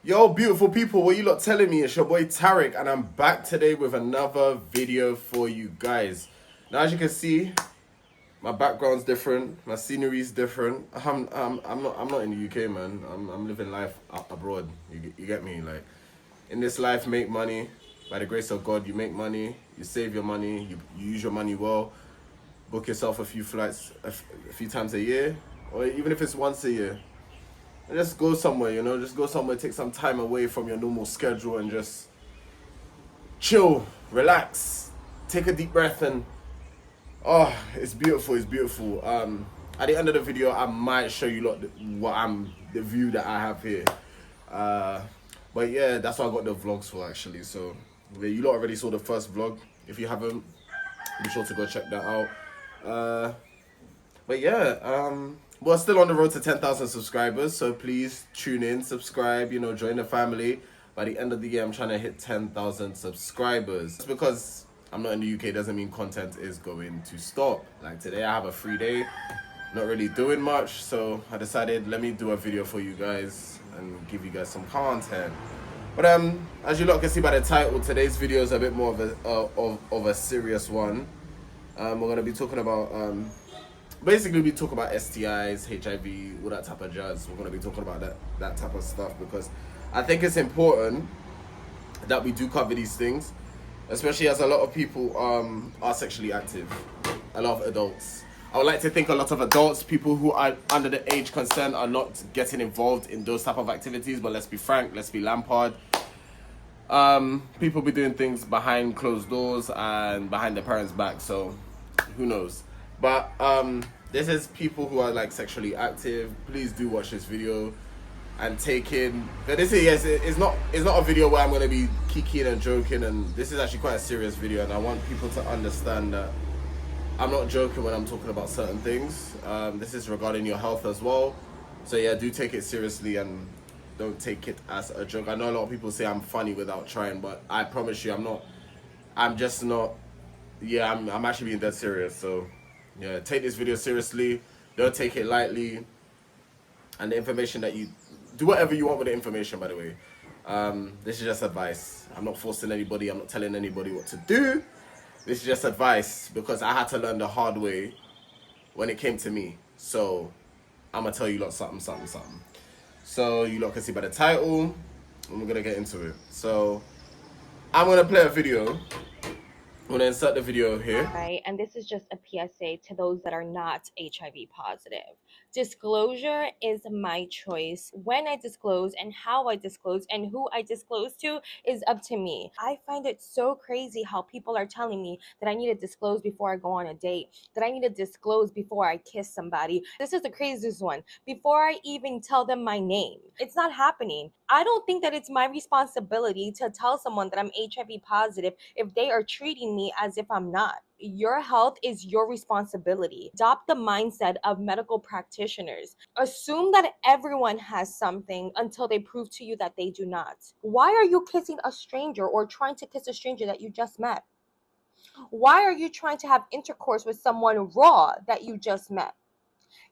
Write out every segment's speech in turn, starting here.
Yo, beautiful people, what you lot telling me? It's your boy Tarek, and I'm back today with another video for you guys. Now, as you can see, my background's different, my scenery's different. I'm not in the UK, man. I'm living life abroad. You get me? Like, in this life, make money. By the grace of God, you make money, you save your money, you use your money well. Book yourself a few flights a few times a year, or even if it's once a year. And just go somewhere, just go somewhere, take some time away from your normal schedule and just chill, relax, take a deep breath and it's beautiful, it's beautiful. At the end of the video, I might show you lot the view that I have here. But yeah, that's what I got the vlogs for actually. So yeah, you lot already saw the first vlog. If you haven't, be sure to go check that out. But yeah, we're still on the road to 10,000 subscribers, so please tune in, subscribe, join the family. By the end of the year, I'm trying to hit 10,000 subscribers. Just because I'm not in the UK doesn't mean content is going to stop. Like today, I have a free day, not really doing much, so I decided let me do a video for you guys and give you guys some content. But as you lot can see by the title, today's video is a bit more of a serious one. We're gonna be talking about basically we talk about STIs, HIV, all that type of jazz. We're going to be talking about that type of stuff because I think it's important that we do cover these things, especially as a lot of people are sexually active, a lot of adults. I would like to think a lot of adults, people who are under the age consent, are not getting involved in those type of activities, but let's be frank, let's be Lampard. People be doing things behind closed doors and behind their parents' back, so who knows. But this is people who are like sexually active. Please do watch this video and take in. But this is it's not a video where I'm gonna be kikiing and joking, and this is actually quite a serious video, and I want people to understand that I'm not joking when I'm talking about certain things. This is regarding your health as well. So yeah, do take it seriously and don't take it as a joke. I know a lot of people say I'm funny without trying, but I promise you I'm not. I'm just not. Yeah, I'm actually being dead serious. So yeah, take this video seriously. Don't take it lightly. And the information that you do, whatever you want with the information, by the way. This is just advice. I'm not forcing anybody. I'm not telling anybody what to do. This is just advice because I had to learn the hard way when it came to me. So I'm gonna tell you lot something. So you lot can see by the title, and we're gonna get into it. So I'm gonna play a video. I'm gonna insert the video here. Right, and this is just a PSA to those that are not HIV positive. Disclosure is my choice. When I disclose and how I disclose and who I disclose to is up to me. I find it so crazy how people are telling me that I need to disclose before I go on a date, that I need to disclose before I kiss somebody. This is the craziest one. Before I even tell them my name. It's not happening. I don't think that it's my responsibility to tell someone that I'm HIV positive if they are treating me as if I'm not. Your health is your responsibility. Adopt the mindset of medical practitioners. Assume that everyone has something until they prove to you that they do not. Why are you kissing a stranger or trying to kiss a stranger that you just met? Why are you trying to have intercourse with someone raw that you just met?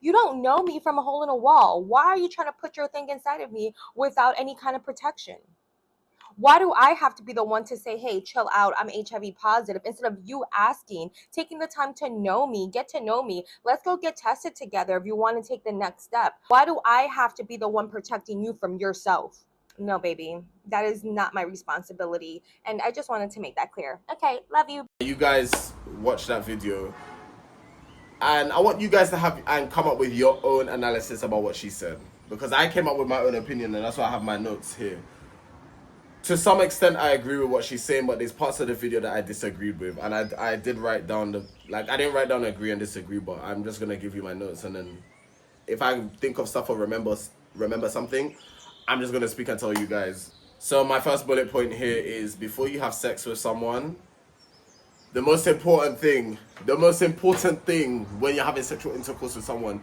You don't know me from a hole in a wall. Why are you trying to put your thing inside of me without any kind of protection? Why do I have to be the one to say, hey, chill out, I'm HIV positive, instead of you asking, taking the time to know me, get to know me, let's go get tested together if you want to take the next step? Why do I have to be the one protecting you from yourself? No, baby, that is not my responsibility. And I just wanted to make that clear. Okay, love you. You guys watch that video. And I want you guys to have and come up with your own analysis about what she said. Because I came up with my own opinion, and that's why I have my notes here. To some extent, I agree with what she's saying, but there's parts of the video that I disagreed with. And I did write down I didn't write down agree and disagree, but I'm just going to give you my notes. And then if I think of stuff or remember something, I'm just going to speak and tell you guys. So my first bullet point here is before you have sex with someone, the most important thing when you're having sexual intercourse with someone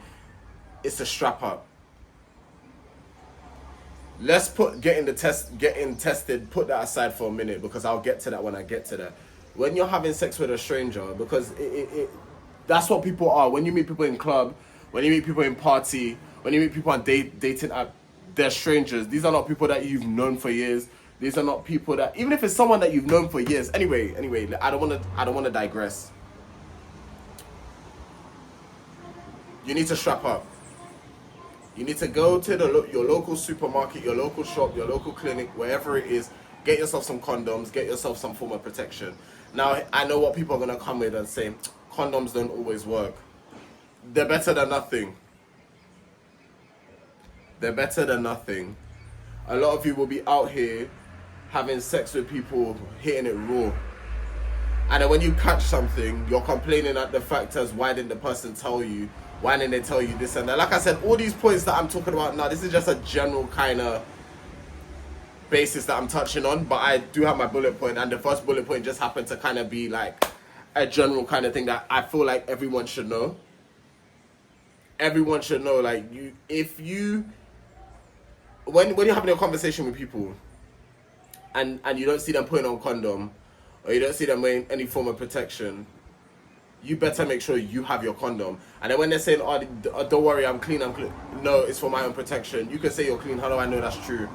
is to strap up. Let's put getting tested, put that aside for a minute because I'll get to that when I get to that. When you're having sex with a stranger, because that's what people are. When you meet people in club, when you meet people in party, when you meet people on dating app, they're strangers. These are not people that you've known for years. These are not people that, even if it's someone that you've known for years. Anyway, I don't want to digress. You need to strap up. You need to go to your local supermarket, your local shop, your local clinic, wherever it is. Get yourself some condoms. Get yourself some form of protection. Now, I know what people are going to come with and say, condoms don't always work. They're better than nothing. They're better than nothing. A lot of you will be out here having sex with people, hitting it raw. And then when you catch something, you're complaining at the fact as, why didn't the person tell you? Why didn't they tell you this and that? Like I said, all these points that I'm talking about now, this is just a general kind of basis that I'm touching on. But I do have my bullet point, and the first bullet point just happened to kind of be like a general kind of thing that I feel like everyone should know. Everyone should know, like, when you're having a conversation with people and you don't see them putting on condom, or you don't see them wearing any form of protection, you better make sure you have your condom. And then when they're saying, oh, don't worry, I'm clean, no, it's for my own protection. You can say you're clean. How do I know that's true?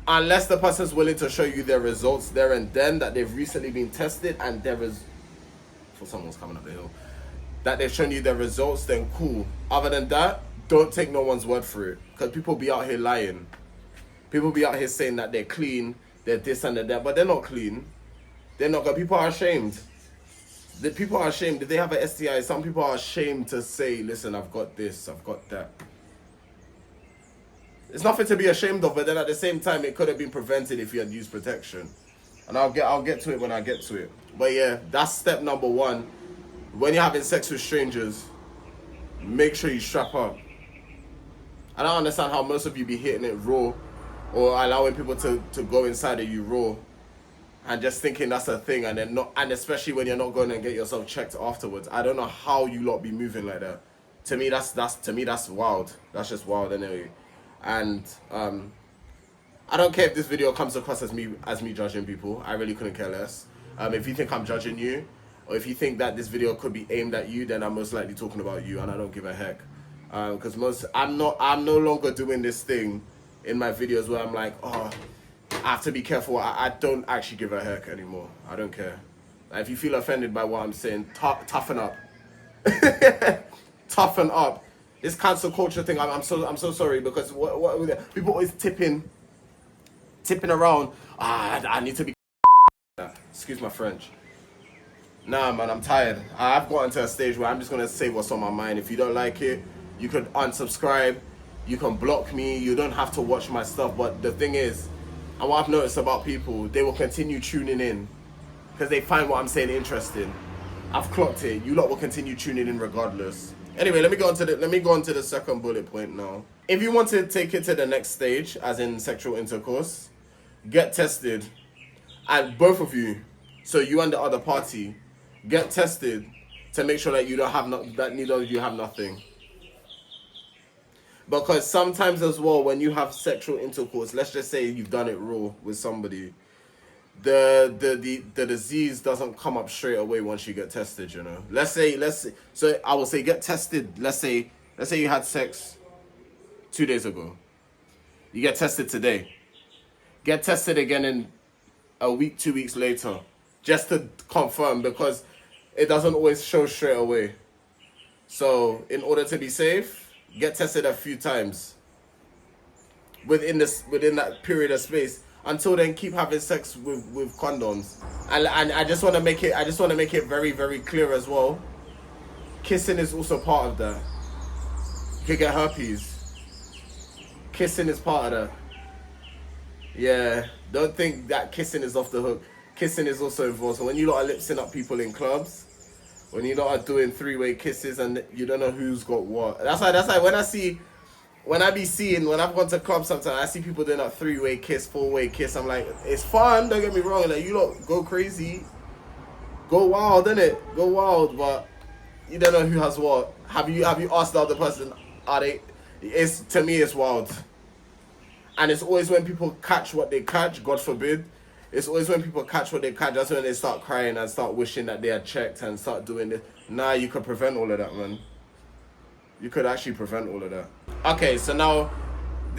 Unless the person's willing to show you their results there and then, that they've recently been tested and there is, for someone's coming up the hill, that they've shown you their results, then cool. Other than that, don't take no one's word for it. Because people be out here lying. People be out here saying that they're clean, they're this and they're that, but they're not clean. They're not good. People are ashamed. The people are ashamed. If they have an STI, some people are ashamed to say, listen, I've got this, I've got that. It's nothing to be ashamed of, but then at the same time, it could have been prevented if you had used protection. And I'll get to it when I get to it. But yeah, that's step number one. When you're having sex with strangers, make sure you strap up. I don't understand how most of you be hitting it raw, or allowing people to go inside of you raw, and just thinking that's a thing, and then not, and especially when you're not going and get yourself checked afterwards. I don't know how you lot be moving like that. To me, that's wild. That's just wild anyway. And I don't care if this video comes across as me judging people. I really couldn't care less. If you think I'm judging you, or if you think that this video could be aimed at you, then I'm most likely talking about you, and I don't give a heck. Because I'm no longer doing this thing in my videos where I'm like, oh, I have to be careful. I don't actually give a heck anymore. I don't care. Like, if you feel offended by what I'm saying, toughen up. Toughen up. This cancel culture thing, I'm so sorry, because what people always tipping around. I need to be. Excuse my French. Nah, man, I'm tired. I've gotten to a stage where I'm just gonna say what's on my mind. If you don't like it, you could unsubscribe, you can block me, you don't have to watch my stuff. But the thing is, and what I've noticed about people, they will continue tuning in because they find what I'm saying interesting. I've clocked it. You lot will continue tuning in regardless. Anyway, let me go on to the second bullet point now. If you want to take it to the next stage, as in sexual intercourse, get tested. And both of you, so you and the other party, get tested to make sure that you don't have that neither of you have nothing. Because sometimes as well, when you have sexual intercourse, let's just say you've done it raw with somebody, the disease doesn't come up straight away once you get tested, you know. Let's say so I will say get tested. Let's say you had sex 2 days ago. You get tested today. Get tested again in a week, 2 weeks later, just to confirm, because it doesn't always show straight away. So in order to be safe, get tested a few times within that period of space. Until then, keep having sex with condoms. And I just want to make it very, very clear as well. Kissing is also part of that. You could get herpes. Kissing is part of that. Yeah, don't think that kissing is off the hook. Kissing is also involved. So when you lot are lip-syncing up people in clubs, when you lot are doing three-way kisses and you don't know who's got what. That's why when I've gone to clubs sometimes, I see people doing a three-way kiss, four-way kiss. I'm like, it's fun, don't get me wrong. Like, you lot go crazy. Go wild, innit? Go wild, but you don't know who has what. Have you asked the other person, to me, it's wild. And it's always when people catch what they catch, God forbid. It's always when people catch what they catch, that's when they start crying and start wishing that they had checked and start doing this. Nah, you could prevent all of that, man. You could actually prevent all of that. Okay, so now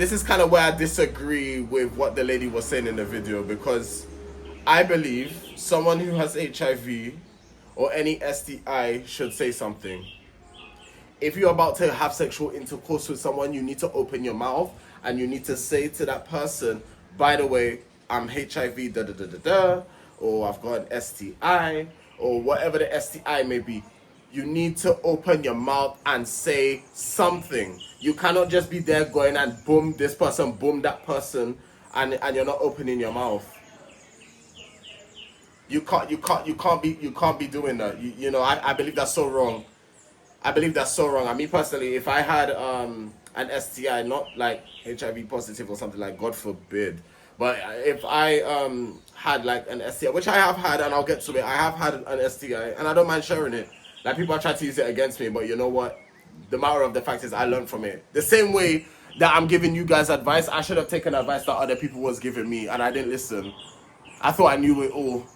this is kind of where I disagree with what the lady was saying in the video, because I believe someone who has HIV or any STI should say something. If you're about to have sexual intercourse with someone, you need to open your mouth and you need to say to that person, by the way, I'm HIV, da da da da da, or I've got an STI, or whatever the STI may be. You need to open your mouth and say something. You cannot just be there going and boom this person, boom that person, and you're not opening your mouth. You can't be doing that. You know, I believe that's so wrong. I believe that's so wrong. I mean, personally, if I had an STI, not like HIV positive or something, like God forbid, but if I had like an STI, which I have had, and I'll get to it, I have had an STI, and I don't mind sharing it. Like, people are trying to use it against me, but you know what? The matter of the fact is I learned from it. The same way that I'm giving you guys advice, I should have taken advice that other people was giving me, and I didn't listen. I thought I knew it all.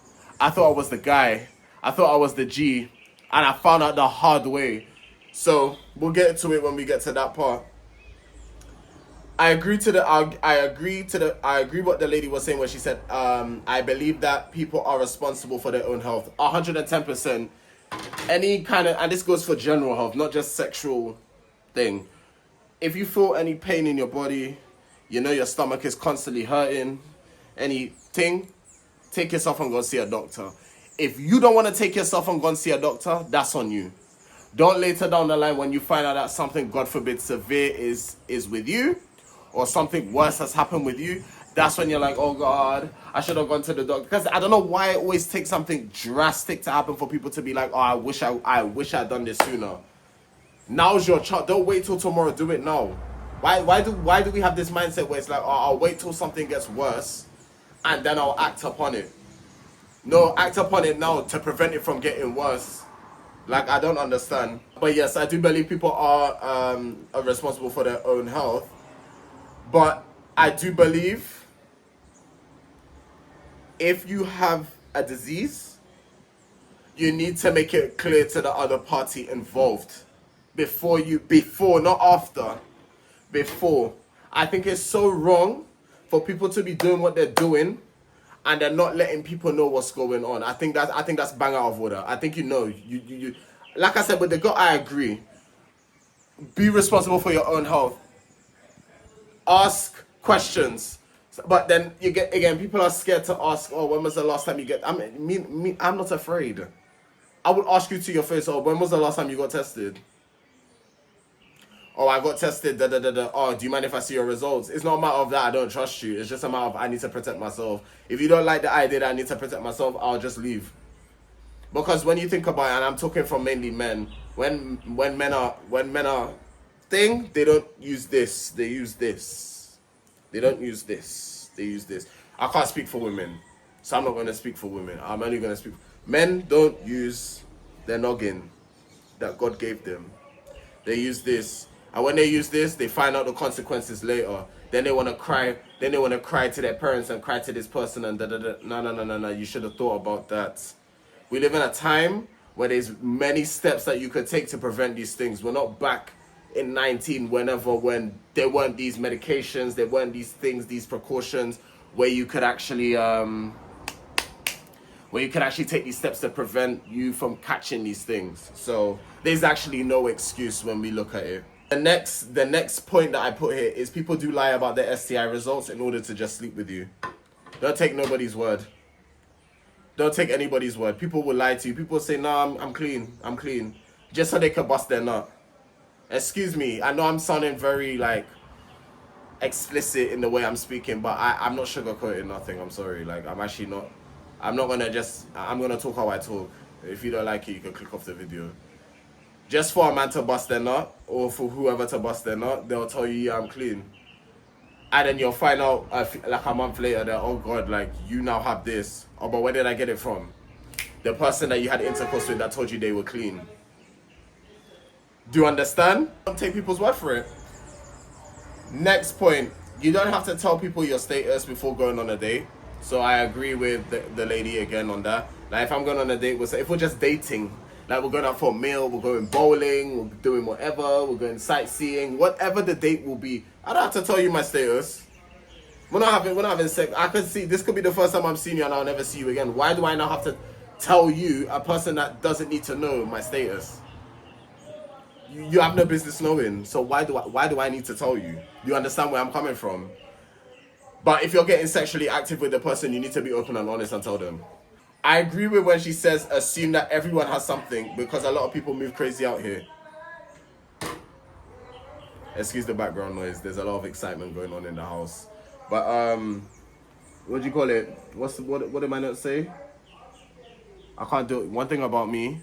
I thought I was the guy. I thought I was the G, and I found out the hard way. So we'll get to it when we get to that part. I agree what the lady was saying when she said, I believe that people are responsible for their own health. 110%. Any kind of, and this goes for general health, not just sexual thing. If you feel any pain in your body, you know your stomach is constantly hurting, anything, take yourself and go see a doctor. If you don't want to take yourself and go and see a doctor, that's on you. Don't later down the line, when you find out that something, God forbid, severe is with you, or something worse has happened with you, that's when you're like, oh God, I should have gone to the doctor. Because I don't know why it always takes something drastic to happen for people to be like, oh, I wish I'd done this sooner. Now's your chance. Don't wait till tomorrow. Do it now. Why do we have this mindset where it's like, oh, I'll wait till something gets worse and then I'll act upon it? No, act upon it now to prevent it from getting worse. Like, I don't understand. But yes, I do believe people are responsible for their own health. But I do believe if you have a disease, you need to make it clear to the other party involved before, not after, before. I think it's so wrong for people to be doing what they're doing and they're not letting people know what's going on. I think that's bang out of order. I think you like I said, with the girl, I agree. Be responsible for your own health. Ask questions. But then you get, again, people are scared to ask, oh, when was the last time you get, I'm not afraid. I would ask you to your face, oh, when was the last time you got tested? Oh, I got tested, da da da da. Oh, do you mind if I see your results? It's not a matter of that I don't trust you. It's just a matter of I need to protect myself. If you don't like the idea that I need to protect myself, I'll just leave. Because when you think about it, and I'm talking from mainly men, when men are thing, they don't use this. They use this. They don't use this. They use this. I can't speak for women, so I'm not going to speak for women. I'm only going to speak. Men don't use their noggin that God gave them. They use this. And when they use this, they find out the consequences later. Then they want to cry. Then they want to cry to their parents and cry to this person and da da da. No. You should have thought about that. We live in a time where there's many steps that you could take to prevent these things. We're not back in 19, when there weren't these medications, there weren't these things, these precautions where you could actually take these steps to prevent you from catching these things. So there's actually no excuse when we look at it. The next point that I put here is people do lie about their STI results in order to just sleep with you. Don't take nobody's word. Don't take anybody's word. People will lie to you. People say, no, I'm clean. Just so they can bust their nut. Excuse me, I know I'm sounding very like explicit in the way I'm speaking, but I'm not sugarcoating nothing. I'm sorry. Like, I'm gonna talk how I talk. If you don't like it, you can click off the video. Just for a man to bust their nut, or for whoever to bust their nut, they'll tell you, yeah, I'm clean. And then you'll find out like a month later that, oh God, like, you now have this. Oh, but where did I get it from? The person that you had intercourse with that told you they were clean. Do you understand? Don't take people's word for it. Next point, you don't have to tell people your status before going on a date. So I agree with the lady again on that. Like, if I'm going on a date, if we're just dating, like we're going out for a meal, we're going bowling, we're doing whatever, we're going sightseeing, whatever the date will be, I don't have to tell you my status. We're not having sex. I could see this could be the first time I'm seeing you and I'll never see you again. Why do I now have to tell you, a person that doesn't need to know my status? You have no business knowing. So why do I need to tell you? You understand where I'm coming from? But if you're getting sexually active with the person, you need to be open and honest and tell them. I agree with when she says assume that everyone has something, because a lot of people move crazy out here. Excuse the background noise. There's a lot of excitement going on in the house. But what do you call it? What am I not say? I can't do it. One thing about me,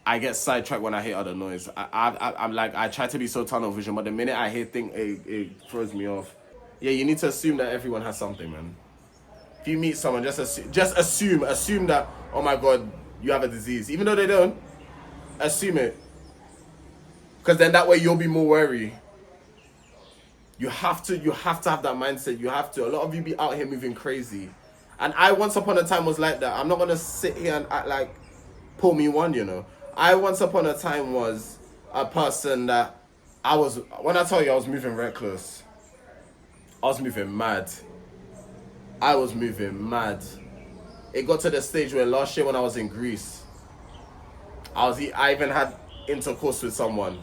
I get sidetracked when I hear other noise. I'm like, I try to be so tunnel vision, but the minute I hear thing, it throws me off. Yeah, you need to assume that everyone has something, man. If you meet someone, just assume that, oh my God, you have a disease. Even though they don't, assume it. Because then that way you'll be more wary. You have to have that mindset. You have to. A lot of you be out here moving crazy. And I once upon a time was like that. I'm not going to sit here and act like pull me one, you know. I once upon a time was a person that when I tell you I was moving reckless, I was moving mad. I was moving mad. It got to the stage where last year when I was in Greece, I even had intercourse with someone.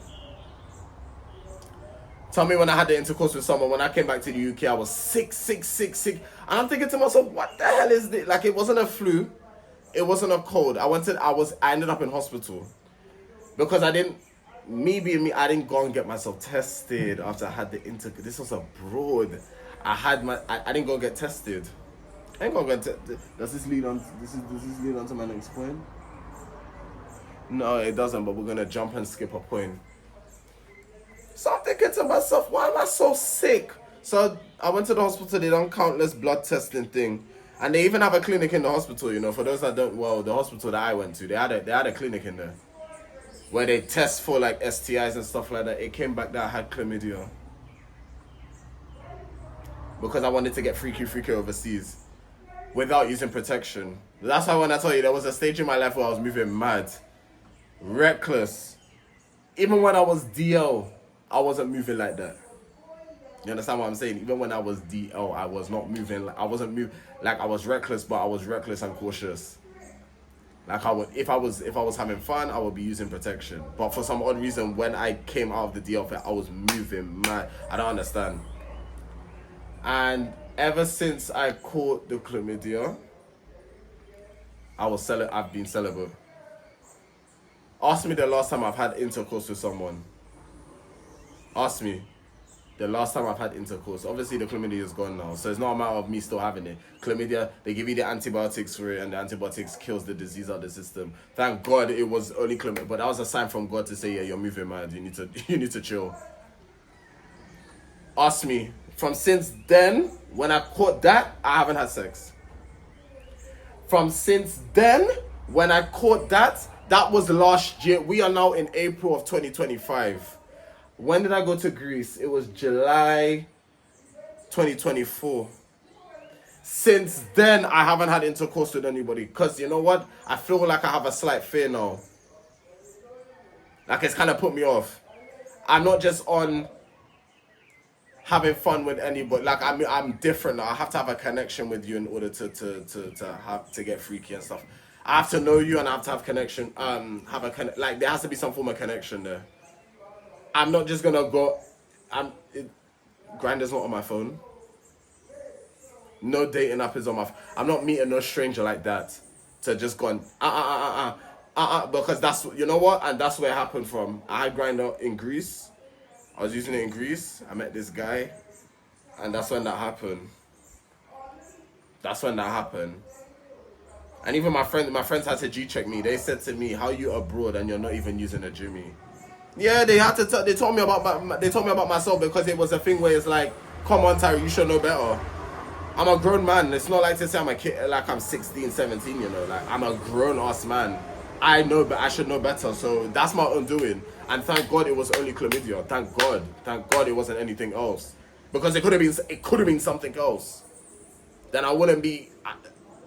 Tell me when I had the intercourse with someone, when I came back to the UK, I was sick. And I'm thinking to myself, what the hell is this? Like, it wasn't a flu. It wasn't a cold. I ended up in hospital. Because I didn't go and get myself tested after I had the intercourse. This was abroad. I didn't go get tested. I ain't gonna get tested. Does this lead on to my next point? No, it doesn't, but we're gonna jump and skip a point. So I'm thinking to myself, why am I so sick? So I went to the hospital, they done countless blood testing thing. And they even have a clinic in the hospital, you know, for those that don't, well, the hospital that I went to, they had a clinic in there where they test for like STIs and stuff like that. It came back that I had chlamydia. Because I wanted to get freaky overseas without using protection. That's why when I tell you, there was a stage in my life where I was moving mad, reckless. Even when I was DL, I wasn't moving like that. You understand what I'm saying? Even when I was DL, I was not moving. I wasn't moving like I was reckless, but I was reckless and cautious. Like if I was having fun, I would be using protection. But for some odd reason, when I came out of the DL, I was moving mad. I don't understand. And ever since I caught the chlamydia, I've been celibate. Ask me the last time I've had intercourse with someone. Ask me the last time I've had intercourse. Obviously, the chlamydia is gone now, so it's not a matter of me still having it. Chlamydia, they give you the antibiotics for it, and the antibiotics kills the disease out of the system. Thank God it was only chlamydia, but that was a sign from God to say, yeah, you're moving mad. You need to chill. Ask me. From since then, when I caught that, I haven't had sex. From since then, when I caught that was last year. We are now in April of 2025. When did I go to Greece? It was July 2024. Since then, I haven't had intercourse with anybody. Because you know what? I feel like I have a slight fear now. Like, it's kind of put me off. I'm not just on having fun with anybody. Like, I'm different now. I have to have a connection with you in order to get freaky and stuff. I have to know you and I have to have connection. Like, there has to be some form of connection there. I'm not just gonna go. Grindr's not on my phone. No dating app is on my phone. I'm not meeting no stranger like that to just go and because that's, you know what, and that's where it happened from. I had Grindr in Greece. I was using it in Greece. I met this guy, and that's when that happened. And even my friends had to G-check me. They said to me, "How you abroad and you're not even using a Jimmy?" Yeah, they had to. They told me about myself, because it was a thing where it's like, "Come on, Tyree, you should know better." I'm a grown man. It's not like to say I'm a kid, like I'm 16, 17. You know, like I'm a grown ass man. I know, but I should know better. So that's my own doing. And thank God it was only chlamydia. Thank God it wasn't anything else. Because it could have been something else. Then I wouldn't be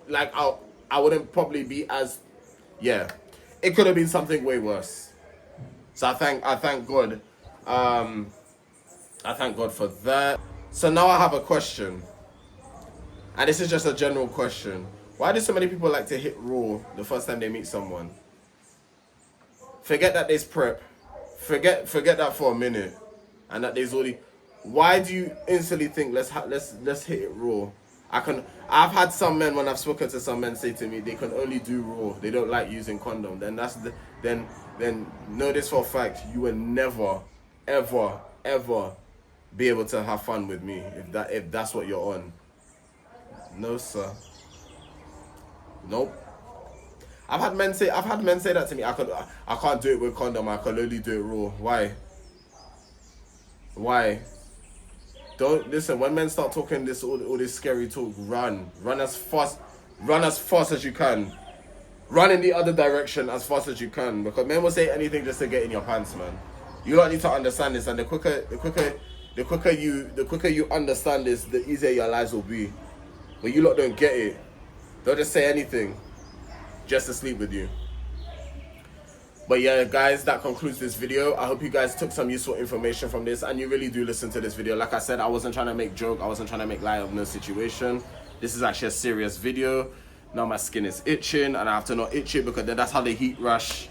like I wouldn't probably be as, yeah. It could have been something way worse. So I thank God. I I thank God for that. So now I have a question. And this is just a general question. Why do so many people like to hit raw the first time they meet someone? Forget that there's prep. Forget that for a minute. And that there's already... Why do you instantly think let's hit it raw? I've had some men, when I've spoken to some men, say to me they can only do raw. They don't like using condom. Then know this for a fact, you will never, ever be able to have fun with me if that's what you're on. No, sir. Nope. I've had men say that to me. I can't do it with condom. I can only do it raw. Why? Don't listen. When men start talking all this scary talk, run as fast as you can. Run in the other direction as fast as you can, because men will say anything just to get in your pants, man. You don't need to understand this, and the quicker you understand this, the easier your lives will be. But you lot don't get it. They'll just say anything just to sleep with you. But yeah, guys, that concludes this video. I hope you guys took some useful information from this, and you really do listen to this video. Like I said, I wasn't trying to make joke. I wasn't trying to make light of no situation. This is actually a serious video. Now my skin is itching, and I have to not itch it, because that's how the heat rush.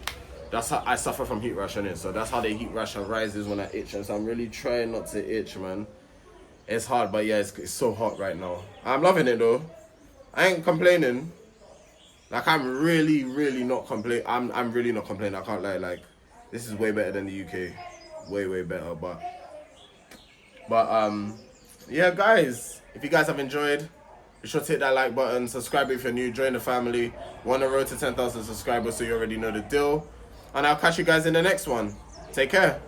That's how I suffer from heat rush on it. So that's how the heat rush arises when I itch. And so I'm really trying not to itch, man. It's hard, but yeah, it's so hot right now. I'm loving it though. I ain't complaining. Like, I'm really not complaining. I'm really not complaining. I can't lie. Like, this is way better than the UK. Way better. But yeah, guys, if you guys have enjoyed, be sure to hit that like button. Subscribe if you're new. Join the family. We're on the road to 10,000 subscribers, so you already know the deal. And I'll catch you guys in the next one. Take care.